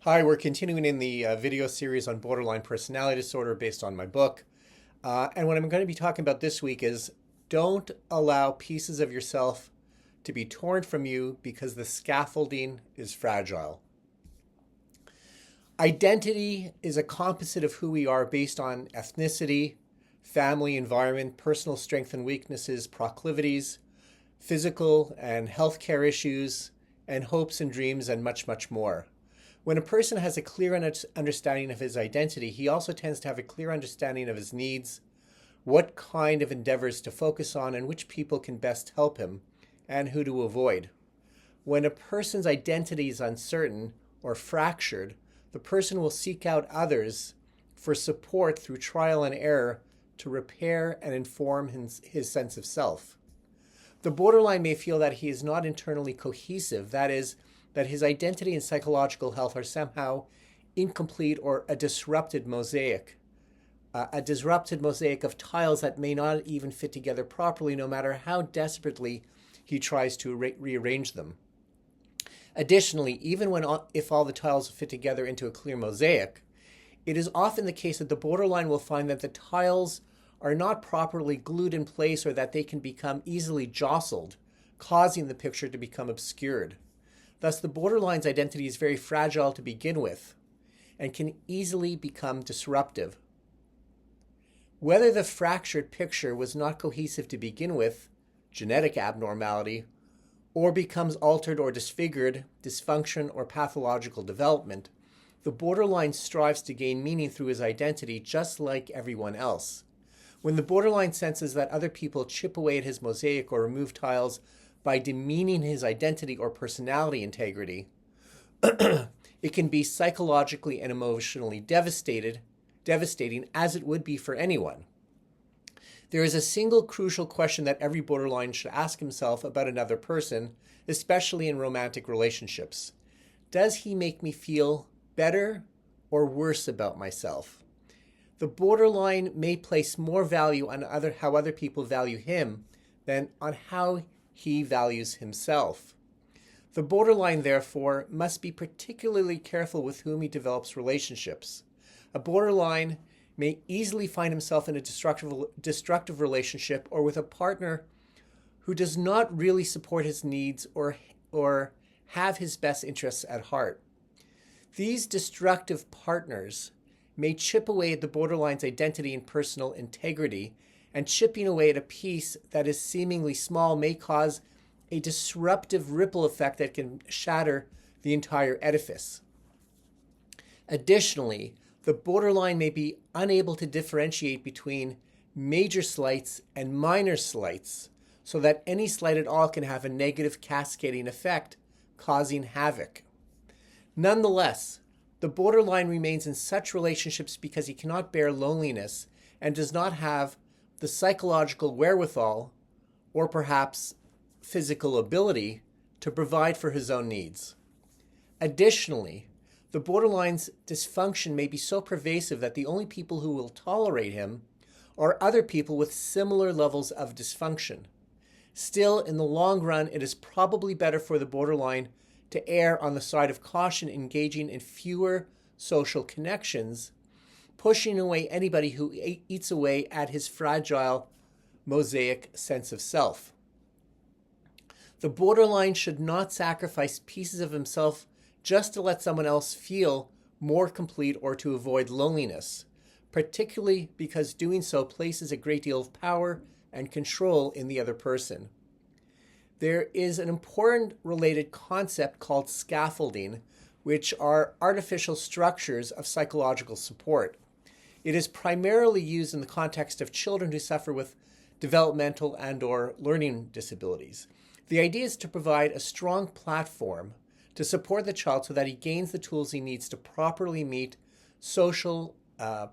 Hi, we're continuing in the video series on borderline personality disorder based on my book. And what I'm going to be talking about this week is don't allow pieces of yourself to be torn from you because the scaffolding is fragile. Identity is a composite of who we are based on ethnicity, family, environment, personal strengths and weaknesses, proclivities, physical and healthcare issues, and hopes and dreams, and much, much more. When a person has a clear understanding of his identity, he also tends to have a clear understanding of his needs, what kind of endeavors to focus on, and which people can best help him, and who to avoid. When a person's identity is uncertain or fractured, the person will seek out others for support through trial and error to repair and inform his sense of self. The borderline may feel that he is not internally cohesive, that is, that his identity and psychological health are somehow incomplete or a disrupted mosaic of tiles that may not even fit together properly, no matter how desperately he tries to rearrange them. Additionally, even if all the tiles fit together into a clear mosaic, it is often the case that the borderline will find that the tiles are not properly glued in place or that they can become easily jostled, causing the picture to become obscured. Thus, the borderline's identity is very fragile to begin with and can easily become disruptive. Whether the fractured picture was not cohesive to begin with, genetic abnormality, or becomes altered or disfigured, dysfunction, or pathological development, the borderline strives to gain meaning through his identity just like everyone else. When the borderline senses that other people chip away at his mosaic or remove tiles by demeaning his identity or personality integrity, it can be psychologically and emotionally devastating as it would be for anyone. There is a single crucial question that every borderline should ask himself about another person, especially in romantic relationships. Does he make me feel better or worse about myself? The borderline may place more value on how other people value him than on how he values himself. The borderline, therefore, must be particularly careful with whom he develops relationships. A borderline may easily find himself in a destructive relationship or with a partner who does not really support his needs or have his best interests at heart. These destructive partners may chip away at the borderline's identity and personal integrity, and chipping away at a piece that is seemingly small may cause a disruptive ripple effect that can shatter the entire edifice. Additionally, the borderline may be unable to differentiate between major slights and minor slights, so that any slight at all can have a negative cascading effect, causing havoc. Nonetheless, the borderline remains in such relationships because he cannot bear loneliness and does not have the psychological wherewithal or perhaps physical ability to provide for his own needs. Additionally, the borderline's dysfunction may be so pervasive that the only people who will tolerate him are other people with similar levels of dysfunction. Still, in the long run, it is probably better for the borderline to err on the side of caution, engaging in fewer social connections, pushing away anybody who eats away at his fragile mosaic sense of self. The borderline should not sacrifice pieces of himself just to let someone else feel more complete or to avoid loneliness, particularly because doing so places a great deal of power and control in the other person. There is an important related concept called scaffolding, which are artificial structures of psychological support. It is primarily used in the context of children who suffer with developmental and/or learning disabilities. The idea is to provide a strong platform to support the child so that he gains the tools he needs to properly meet social,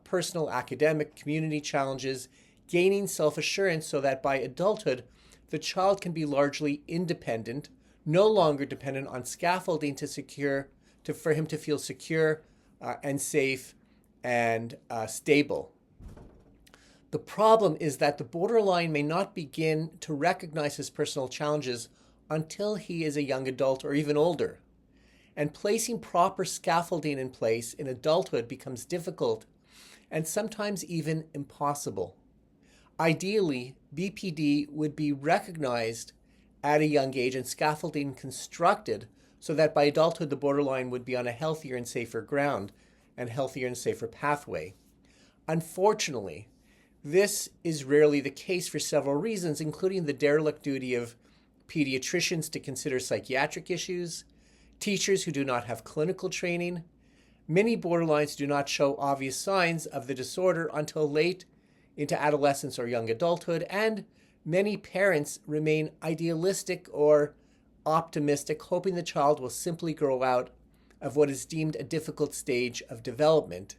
personal, academic, community challenges, gaining self-assurance so that by adulthood, the child can be largely independent, no longer dependent on scaffolding for him to feel secure and safe and stable. The problem is that the borderline may not begin to recognize his personal challenges until he is a young adult or even older. and placing proper scaffolding in place in adulthood becomes difficult and sometimes even impossible. Ideally, BPD would be recognized at a young age and scaffolding constructed so that by adulthood the borderline would be on a healthier and safer ground and healthier and safer pathway. Unfortunately, this is rarely the case for several reasons, including the derelict duty of pediatricians to consider psychiatric issues, teachers who do not have clinical training. Many borderlines do not show obvious signs of the disorder until late into adolescence or young adulthood, and many parents remain idealistic or optimistic, hoping the child will simply grow out of what is deemed a difficult stage of development.